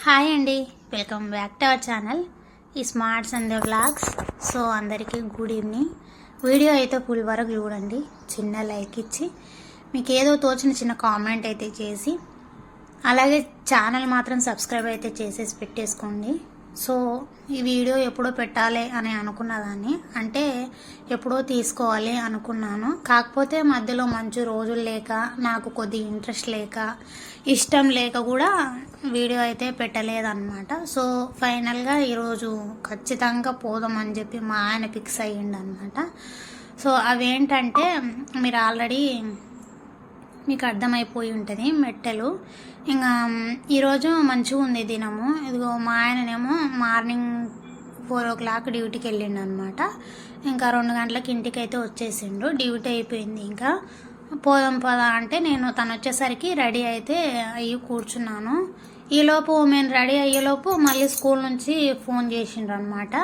Hi అండి, welcome back to our channel ఈ smart సంధ్య vlogs. So అందరికీ గుడ్ ఈవినింగ్. వీడియో అయితే ఫుల్ వరకు చూడండి, చిన్న లైక్ ఇచ్చి మీకు ఏదో తోచిన చిన్న కామెంట్ అయితే చేసి అలాగే ఛానల్ మాత్రం సబ్స్క్రైబ్ అయితే చేసేసి పెట్టేసుకోండి. సో ఈ వీడియో ఎప్పుడో పెట్టాలి అని అనుకున్నదాన్ని, అంటే ఎప్పుడో తీసుకోవాలి అనుకున్నాను. కాకపోతే మధ్యలో మంచి రోజులు లేక, నాకు కొద్ది ఇంట్రెస్ట్ లేక, ఇష్టం లేక కూడా వీడియో అయితే పెట్టలేదన్నమాట. సో ఫైనల్గా ఈరోజు ఖచ్చితంగా పోదామని చెప్పి మా ఆయన ఫిక్స్ అయ్యిండనమాట. సో అవేంటంటే మీరు ఆల్రెడీ మీకు అర్థమైపోయి ఉంటుంది, మెట్టెలు. ఇంకా ఈరోజు మంచిగా ఉంది దినము. ఇదిగో మా ఆయననేమో మార్నింగ్ 4 o'clock డ్యూటీకి వెళ్ళిండు అనమాట. ఇంకా 2 గంటలకు ఇంటికి అయితే వచ్చేసిండు. డ్యూటీ అయిపోయింది, ఇంకా పోదాం పదా అంటే నేను తను వచ్చేసరికి రెడీ అయితే అయ్యి కూర్చున్నాను. ఈలోపు మేము రెడీ అయ్యేలోపు మళ్ళీ స్కూల్ నుంచి ఫోన్ చేసిండ్రు అనమాట.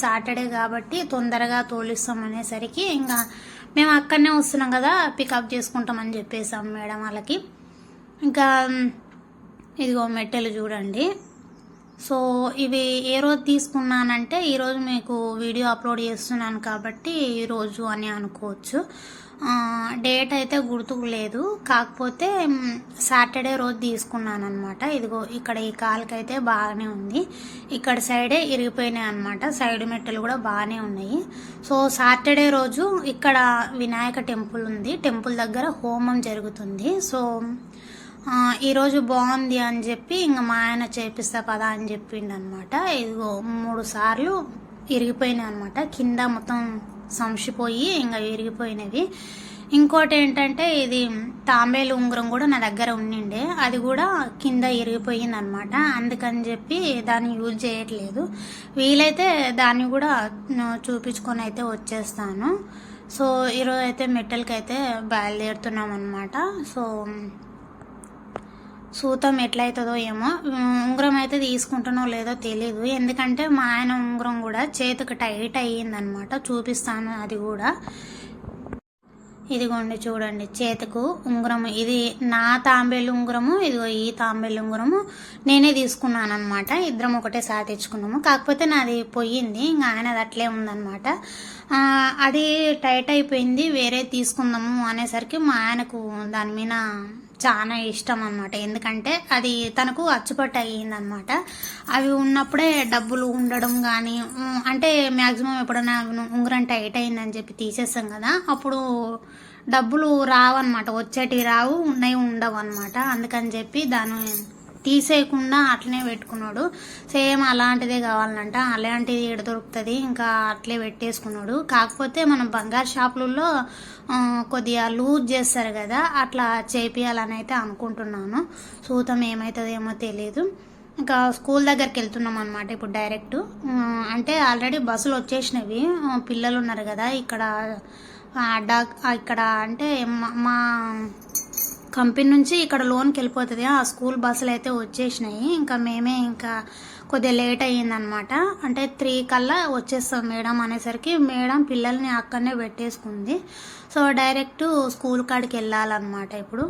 సాటర్డే కాబట్టి తొందరగా తోలిస్తాం అనేసరికి ఇంకా మేము అక్కడనే వస్తున్నాం కదా, పికప్ చేసుకుంటామని చెప్పేసాం మేడం వాళ్ళకి. ఇంకా ఇదిగో మెట్టెలు చూడండి. సో ఇవి ఏ రోజు తీసుకున్నానంటే ఈరోజు మీకు వీడియో అప్లోడ్ చేస్తున్నాను కాబట్టి ఈరోజు అని అనుకోవచ్చు. డేట్ అయితే గుర్తుకు లేదు, కాకపోతే సాటర్డే రోజు తీసుకున్నాను అనమాట. ఇదిగో ఇక్కడ ఈ కాలుకి అయితే బాగానే ఉంది, ఇక్కడ సైడే ఇరిగిపోయినాయి అనమాట. సైడ్ మెట్టలు కూడా బాగానే ఉన్నాయి. సో సాటర్డే రోజు ఇక్కడ వినాయక టెంపుల్ ఉంది, టెంపుల్ దగ్గర హోమం జరుగుతుంది. సో ఈరోజు బాగుంది అని చెప్పి ఇంకా మా ఆయన చేపిస్తా పదా అని చెప్పిండు అనమాట. ఇదిగో 3 సార్లు ఇరిగిపోయినాయి అనమాట, కింద మొత్తం సంచిపోయి ఇంకా విరిగిపోయినవి. ఇంకోటి ఏంటంటే ఇది తాంబేలు ఉంగరం కూడా నా దగ్గర ఉండిండే, అది కూడా కింద ఇరిగిపోయింది అనమాట. అందుకని చెప్పి దాన్ని యూజ్ చేయట్లేదు. వీలైతే దాన్ని కూడా చూపించుకొని అయితే వచ్చేస్తాను. సో ఈరోజు అయితే మెట్టలకి అయితే బయలుదేరుతున్నాం అనమాట. సో సూతం ఎట్లయితుందో ఏమో, ఉంగరం అయితే తీసుకుంటానో లేదో తెలీదు. ఎందుకంటే మా ఆయన ఉంగరం కూడా చేతికి టైట్ అయ్యిందనమాట. చూపిస్తాను అది కూడా. ఇదిగోండి చూడండి, చేతికు ఉంగరం. ఇది నా తాంబేలు ఉంగరము, ఇదిగో ఈ తాంబేలు ఉంగరము నేనే తీసుకున్నాను అనమాట. ఇద్దరం ఒకటేసారి తెచ్చుకున్నాము. కాకపోతే నాది పోయింది, ఇంకా ఆయనది అట్లే ఉందన్నమాట. అది టైట్ అయిపోయింది, వేరే తీసుకుందాము అనేసరికి మా ఆయనకు దాని మీద చాలా ఇష్టం అనమాట. ఎందుకంటే అది తనకు అచ్చుపట్టు అయ్యిందనమాట. అవి ఉన్నప్పుడే డబ్బులు ఉండడం కానీ, అంటే మ్యాక్సిమం ఎప్పుడైనా ఉంగరం టైట్ అయిందని చెప్పి తీసేస్తాం కదా, అప్పుడు డబ్బులు రావన్నమాట. వచ్చేటివి రావు, ఉన్నవి ఉండవు అనమాట. అందుకని చెప్పి దాన్ని తీసేయకుండా అట్లనే పెట్టుకున్నాడు. సేమ్ అలాంటిదే కావాలంట, అలాంటిది ఎడ దొరుకుతుంది, ఇంకా అట్లే పెట్టేసుకున్నాడు. కాకపోతే మనం బంగారు షాపులలో కొద్దిగా లూజ్ చేస్తారు కదా, అట్లా చేపియాలని అయితే అనుకుంటున్నాను. సూతం ఏమవుతుందేమో తెలీదు. ఇంకా స్కూల్ దగ్గరికి వెళ్తున్నాం అనమాట ఇప్పుడు డైరెక్ట్. అంటే ఆల్రెడీ బస్సులు వచ్చేసినవి, పిల్లలు ఉన్నారు కదా ఇక్కడ ఇక్కడ అంటే మా కంపెనీ నుంచి ఇక్కడ లోన్కి వెళ్ళిపోతుంది. ఆ స్కూల్ బస్సులు అయితే వచ్చేసినాయి. ఇంకా మేమే ఇంకా కొద్దిగా లేట్ అయ్యిందనమాట. అంటే 3 కల్లా వచ్చేస్తాం మేడం అనేసరికి మేడం పిల్లల్ని అక్కడనే పెట్టేసుకుంది. సో డైరెక్ట్ స్కూల్ కాడికి వెళ్ళాలన్నమాట ఇప్పుడు.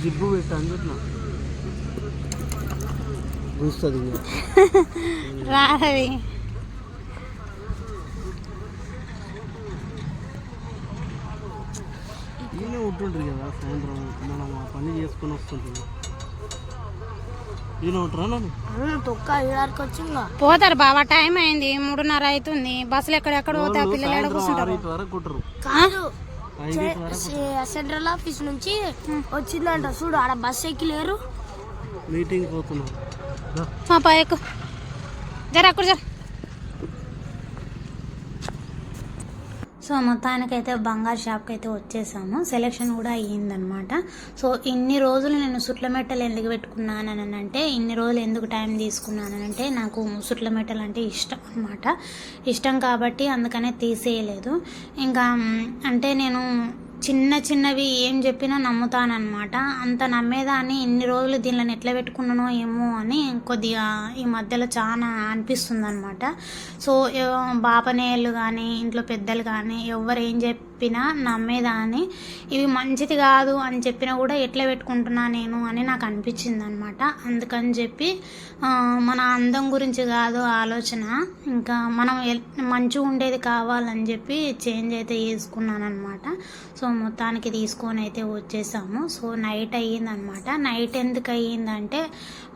జిబ్బు పెట్టాను చూస్తుంది రాది. ఈయన ఉంటుండ్రు కదా సాయంత్రం, మనం ఆ పని చేసుకుని వస్తుంటుంది. ఈయన ఉంటారా నన్ను తొక్క ఇడారికి వచ్చిందా పోతారు బాబా, టైం అయింది 3:30 అవుతుంది. బస్సులు ఎక్కడెక్కడ పోతే పిల్లలు ఎక్కడ కూర్చుంటారు. కాదు, సెంట్రల్ ఆఫీస్ నుంచి వచ్చిందంట చూడు, ఆడ బస్ ఎక్కి లేరు, మీటింగ్ పోతున్నా. మా పైకు జర అక్కడ జర. సో మొత్తానికైతే బంగారు షాప్కి అయితే వచ్చేసాము. సెలెక్షన్ కూడా అయ్యిందనమాట. సో ఇన్ని రోజులు నేను సుట్ల మెట్టలు ఎందుకు పెట్టుకున్నానని అంటే, ఇన్ని రోజులు ఎందుకు టైం తీసుకున్నానంటే, నాకు సుట్ల మెట్టలు అంటే ఇష్టం అనమాట. ఇష్టం కాబట్టి అందుకనే తీసేయలేదు. ఇంకా అంటే నేను చిన్నవి ఏం చెప్పినా నమ్ముతానమాట. అంత నమ్మేదాన్ని ఇన్ని రోజులు దీనిలో ఎట్లా పెట్టుకున్నానో ఏమో అని కొద్దిగా ఈ మధ్యలో చాలా అనిపిస్తుంది అనమాట. సో బాపనేళ్ళు కానీ ఇంట్లో పెద్దలు కానీ ఎవరు ఏం చెప్పినా నమ్మేదాన్ని. ఇవి మంచిది కాదు అని చెప్పినా కూడా ఎట్లా పెట్టుకుంటున్నా నేను అని నాకు అనిపించింది అనమాట. అందుకని చెప్పి మన అందం గురించి కాదు ఆలోచన, ఇంకా మనం మంచిగా ఉండేది కావాలని చెప్పి చేంజ్ అయితే చేసుకున్నాను అనమాట. సో మొత్తానికి తీసుకొని అయితే వచ్చేసాము. So night అయ్యిందనమాట. నైట్ ఎందుకు అయ్యిందంటే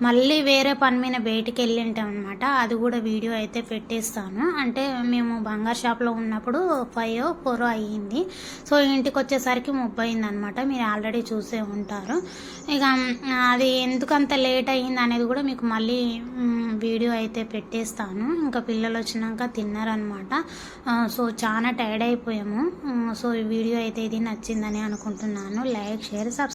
మళ్ళీ వేరే పని మీద బయటికి వెళ్ళింటాం అనమాట. అది కూడా వీడియో అయితే పెట్టేస్తాను. అంటే మేము బంగారు షాప్లో ఉన్నప్పుడు 5 4 అయ్యింది. సో ఇంటికి వచ్చేసరికి 30 అయిందనమాట. మీరు ఆల్రెడీ చూసే ఉంటారు. ఇక అది ఎందుకంత లేట్ అయ్యింది అనేది కూడా మీకు మళ్ళీ వీడియో అయితే పెట్టేస్తాను. ఇంకా పిల్లలు వచ్చినాక తిన్నారనమాట. సో చాలా టైర్డ్ అయిపోయాము. సో ఈ వీడియో అయితే ఇది నచ్చిందని అనుకుంటున్నాను. Like, share, subscribe.